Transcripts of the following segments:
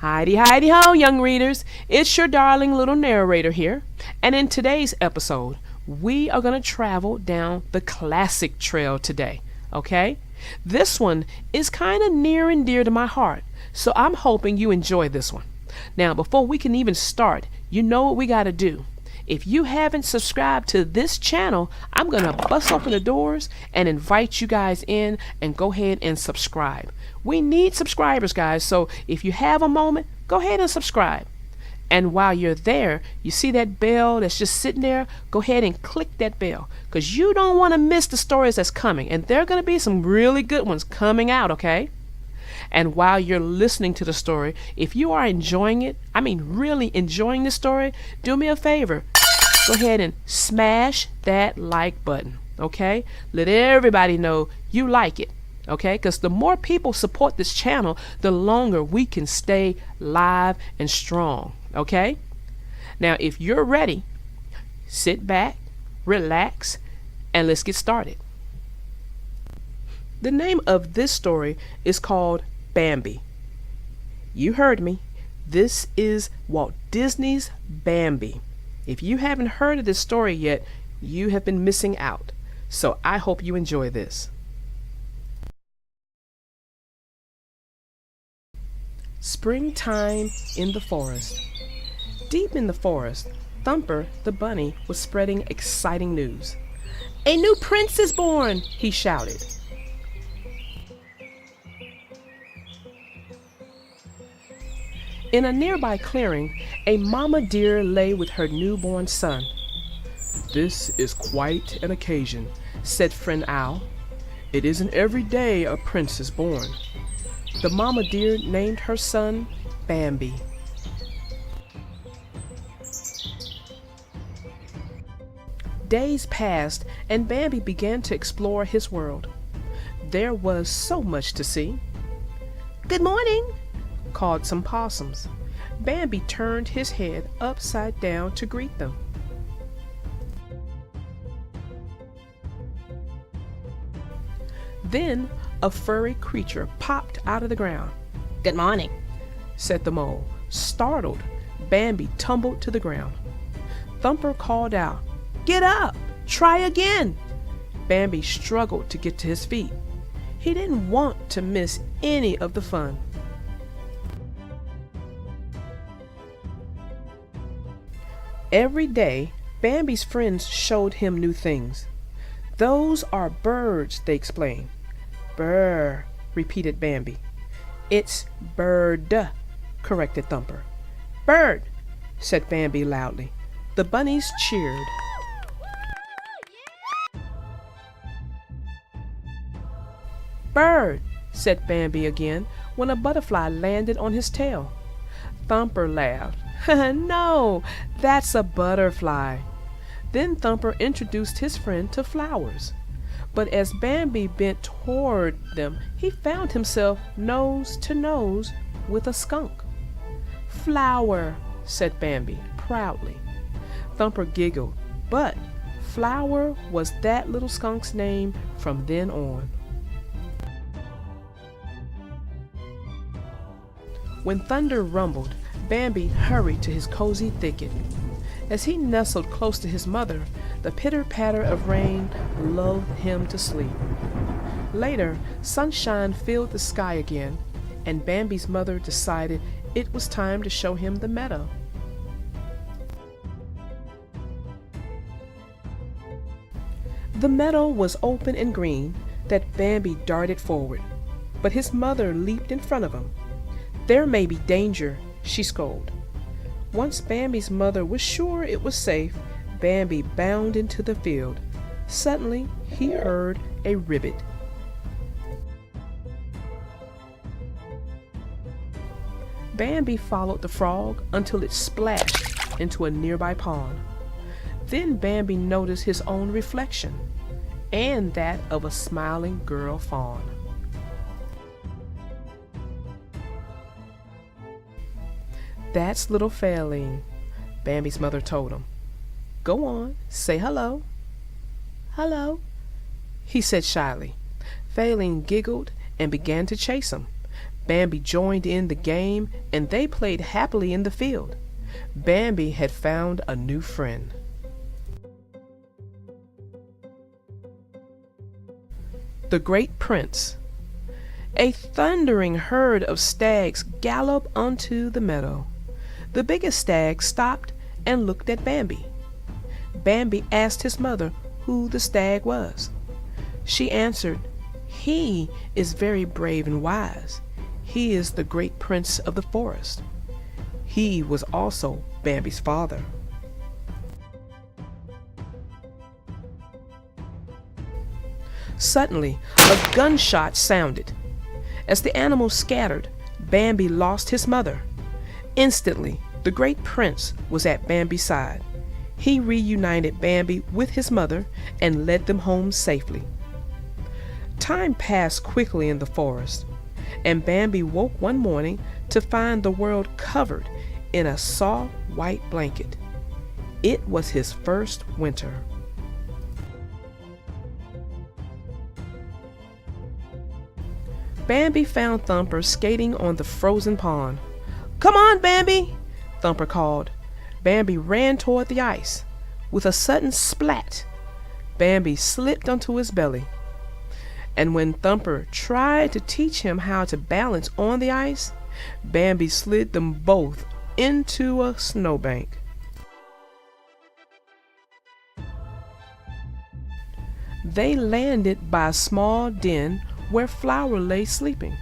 Heidi, Heidi ho, young readers. It's your darling little narrator here. And in today's episode, we are going to travel down the classic trail today, okay? This one is kind of near and dear to my heart, so I'm hoping you enjoy this one. Now, before we can even start, you know what we got to do. If you haven't subscribed to this channel, I'm going to bust open the doors and invite you guys in and go ahead and subscribe. We need subscribers, guys, so if you have a moment, go ahead and subscribe. And while you're there, you see that bell that's just sitting there? Go ahead and click that bell because you don't want to miss the stories that's coming. And there are going to be some really good ones coming out, okay? And while you're listening to the story, if you are enjoying it, really enjoying the story, do me a favor. Go ahead and smash that like button, okay? Let everybody know you like it, okay? Because the more people support this channel, the longer we can stay live and strong, okay? Now, if you're ready, sit back, relax, and let's get started. The name of this story is called Bambi. You heard me. This is Walt Disney's Bambi. If you haven't heard of this story yet, you have been missing out. So I hope you enjoy this. Springtime in the forest. Deep in the forest, Thumper the bunny was spreading exciting news. "A new prince is born!" he shouted. In a nearby clearing, a mama deer lay with her newborn son. "This is quite an occasion," said Friend Owl. "It isn't every day a prince is born." The mama deer named her son Bambi. Days passed, and Bambi began to explore his world. There was so much to see. "Good morning," called some possums. Bambi turned his head upside down to greet them. Then a furry creature popped out of the ground. "Good morning," said the mole. Startled, Bambi tumbled to the ground. Thumper called out, "Get up! Try again!" Bambi struggled to get to his feet. He didn't want to miss any of the fun. Every day, Bambi's friends showed him new things. "Those are birds," they explained. "Brr," repeated Bambi. "It's bird," corrected Thumper. "Bird," said Bambi loudly. The bunnies cheered. "Bird," said Bambi again when a butterfly landed on his tail. Thumper laughed. "No, that's a butterfly." Then Thumper introduced his friend to flowers. But as Bambi bent toward them, he found himself nose to nose with a skunk. "Flower," said Bambi proudly. Thumper giggled, but Flower was that little skunk's name from then on. When thunder rumbled, Bambi hurried to his cozy thicket. As he nestled close to his mother, the pitter-patter of rain lulled him to sleep. Later, sunshine filled the sky again, and Bambi's mother decided it was time to show him the meadow. The meadow was open and green that Bambi darted forward, but his mother leaped in front of him. "There may be danger," she scolded. Once Bambi's mother was sure it was safe, Bambi bounded into the field. Suddenly, he heard a ribbit. Bambi followed the frog until it splashed into a nearby pond. Then Bambi noticed his own reflection, and that of a smiling girl fawn. "That's little Fairlene," Bambi's mother told him. "Go on, say hello." "Hello," he said shyly. Fairlene giggled and began to chase him. Bambi joined in the game, and they played happily in the field. Bambi had found a new friend. The Great Prince. A thundering herd of stags galloped onto the meadow. The biggest stag stopped and looked at Bambi. Bambi asked his mother who the stag was. She answered, "He is very brave and wise. He is the great prince of the forest." He was also Bambi's father. Suddenly, a gunshot sounded. As the animals scattered, Bambi lost his mother. Instantly, the great prince was at Bambi's side. He reunited Bambi with his mother and led them home safely. Time passed quickly in the forest, and Bambi woke one morning to find the world covered in a soft white blanket. It was his first winter. Bambi found Thumper skating on the frozen pond. "Come on, Bambi!" Thumper called. Bambi ran toward the ice. With a sudden splat, Bambi slipped onto his belly. And when Thumper tried to teach him how to balance on the ice, Bambi slid them both into a snowbank. They landed by a small den where Flower lay sleeping.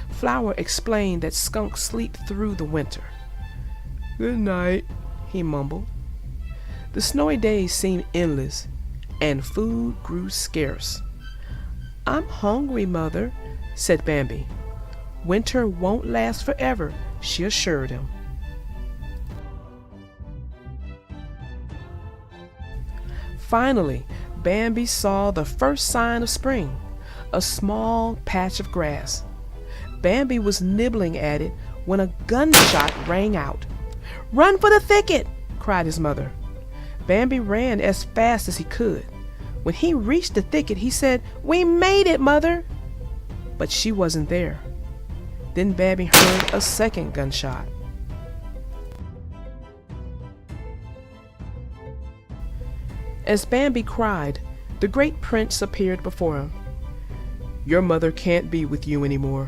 Flower explained that skunks sleep through the winter. "Good night," he mumbled. The snowy days seemed endless, and food grew scarce. "I'm hungry, Mother," said Bambi. "Winter won't last forever," she assured him. Finally, Bambi saw the first sign of spring, a small patch of grass. Bambi was nibbling at it when a gunshot rang out. "Run for the thicket!" cried his mother. Bambi ran as fast as he could. When he reached the thicket, he said, "We made it, Mother!" But she wasn't there. Then Bambi heard a second gunshot. As Bambi cried, the great prince appeared before him. "Your mother can't be with you anymore,"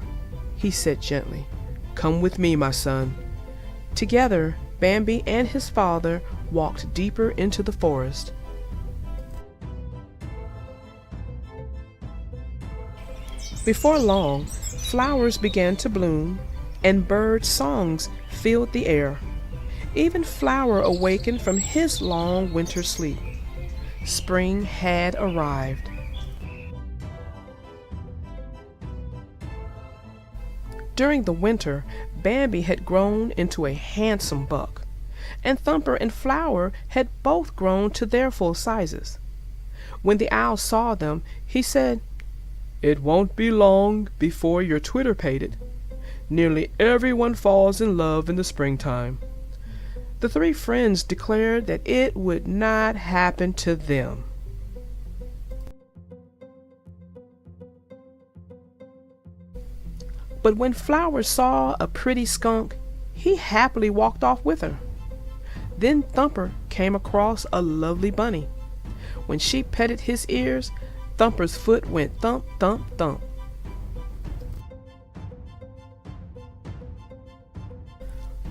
he said gently. "Come with me, my son." Together, Bambi and his father walked deeper into the forest. Before long, flowers began to bloom, and bird songs filled the air. Even Flower awakened from his long winter sleep. Spring had arrived. During the winter, Bambi had grown into a handsome buck, and Thumper and Flower had both grown to their full sizes. When the owl saw them, he said, "It won't be long before you're twitter-pated. Nearly everyone falls in love in the springtime." The three friends declared that it would not happen to them. But when Flower saw a pretty skunk, he happily walked off with her. Then Thumper came across a lovely bunny. When she petted his ears, Thumper's foot went thump, thump, thump.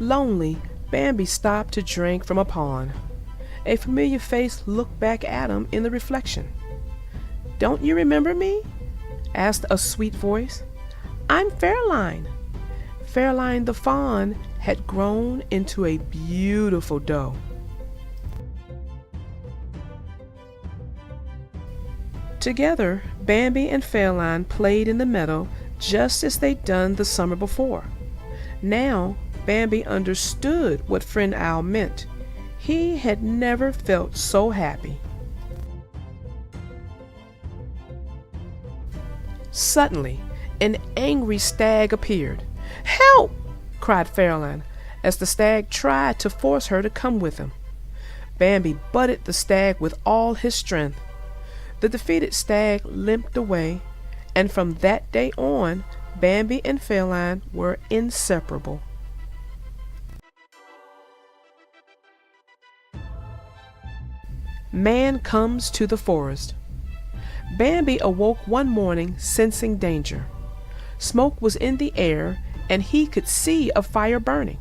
Lonely, Bambi stopped to drink from a pond. A familiar face looked back at him in the reflection. "Don't you remember me?" asked a sweet voice. "I'm Fairline." Fairline the fawn had grown into a beautiful doe. Together, Bambi and Fairline played in the meadow just as they'd done the summer before. Now, Bambi understood what Friend Owl meant. He had never felt so happy. Suddenly, an angry stag appeared. "Help!" cried Fairline, as the stag tried to force her to come with him. Bambi butted the stag with all his strength. The defeated stag limped away, and from that day on, Bambi and Feline were inseparable. Man comes to the forest. Bambi awoke one morning sensing danger. Smoke was in the air and he could see a fire burning.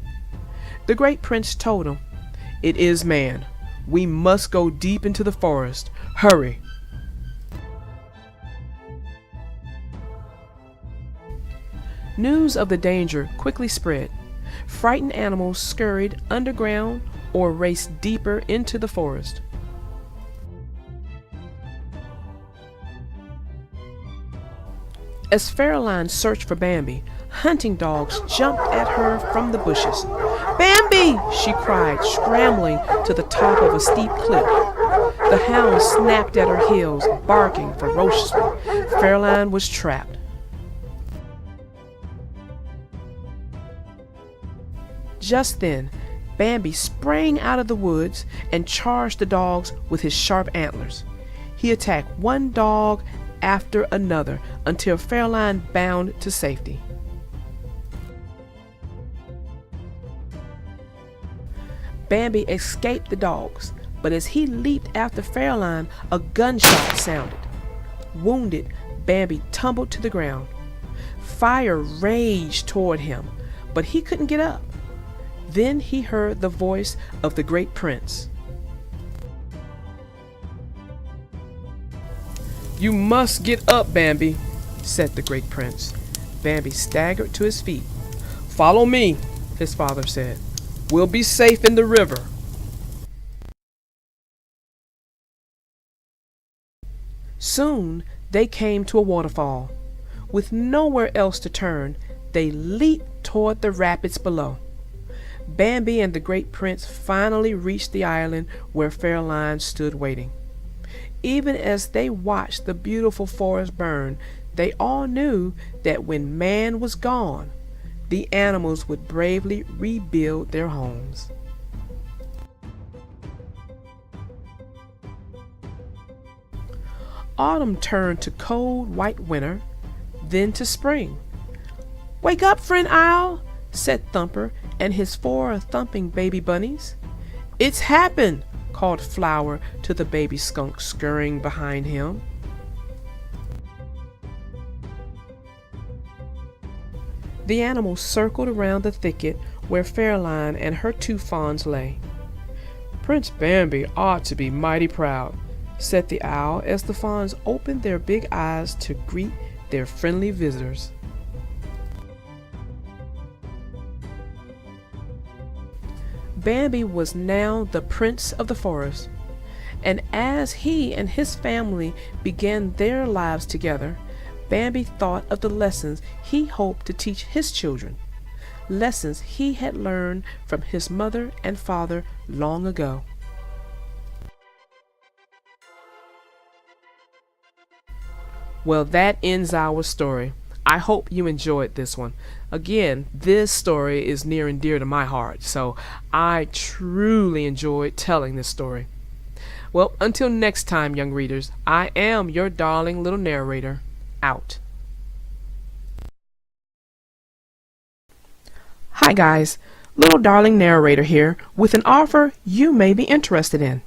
The great prince told him, "It is man. We must go deep into the forest. Hurry." News of the danger quickly spread. Frightened animals scurried underground or raced deeper into the forest. As Feline searched for Bambi, hunting dogs jumped at her from the bushes. "Bambi!" she cried, scrambling to the top of a steep cliff. The hounds snapped at her heels, barking ferociously. Feline was trapped. Just then, Bambi sprang out of the woods and charged the dogs with his sharp antlers. He attacked one dog after another until Feline bounded to safety. Bambi escaped the dogs, but as he leaped after Feline, a gunshot sounded. Wounded, Bambi tumbled to the ground. Fire raged toward him, but he couldn't get up. Then he heard the voice of the great prince. "You must get up, Bambi," said the great prince. Bambi staggered to his feet. "Follow me," his father said. "We'll be safe in the river." Soon they came to a waterfall. With nowhere else to turn, they leaped toward the rapids below. Bambi and the great prince finally reached the island where Feline stood waiting. Even as they watched the beautiful forest burn, they all knew that when man was gone, the animals would bravely rebuild their homes. Autumn turned to cold white winter, then to spring. "Wake up, friend Owl," said Thumper and his 4 thumping baby bunnies. "It's happened," called Flower to the baby skunk scurrying behind him. The animals circled around the thicket where Feline and her 2 fawns lay. "Prince Bambi ought to be mighty proud," said the owl as the fawns opened their big eyes to greet their friendly visitors. Bambi was now the prince of the forest, and as he and his family began their lives together, Bambi thought of the lessons he hoped to teach his children, lessons he had learned from his mother and father long ago. Well, that ends our story. I hope you enjoyed this one. Again, this story is near and dear to my heart, so I truly enjoyed telling this story. Well, until next time, young readers, I am your darling little narrator, out. Hi guys, little darling narrator here with an offer you may be interested in.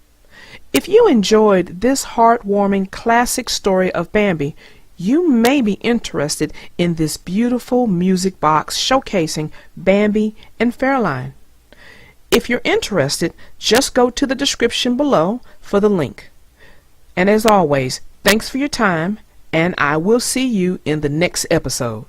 If you enjoyed this heartwarming classic story of Bambi, you may be interested in this beautiful music box showcasing Bambi and Feline. If you're interested, just go to the description below for the link. And as always, thanks for your time, and I will see you in the next episode.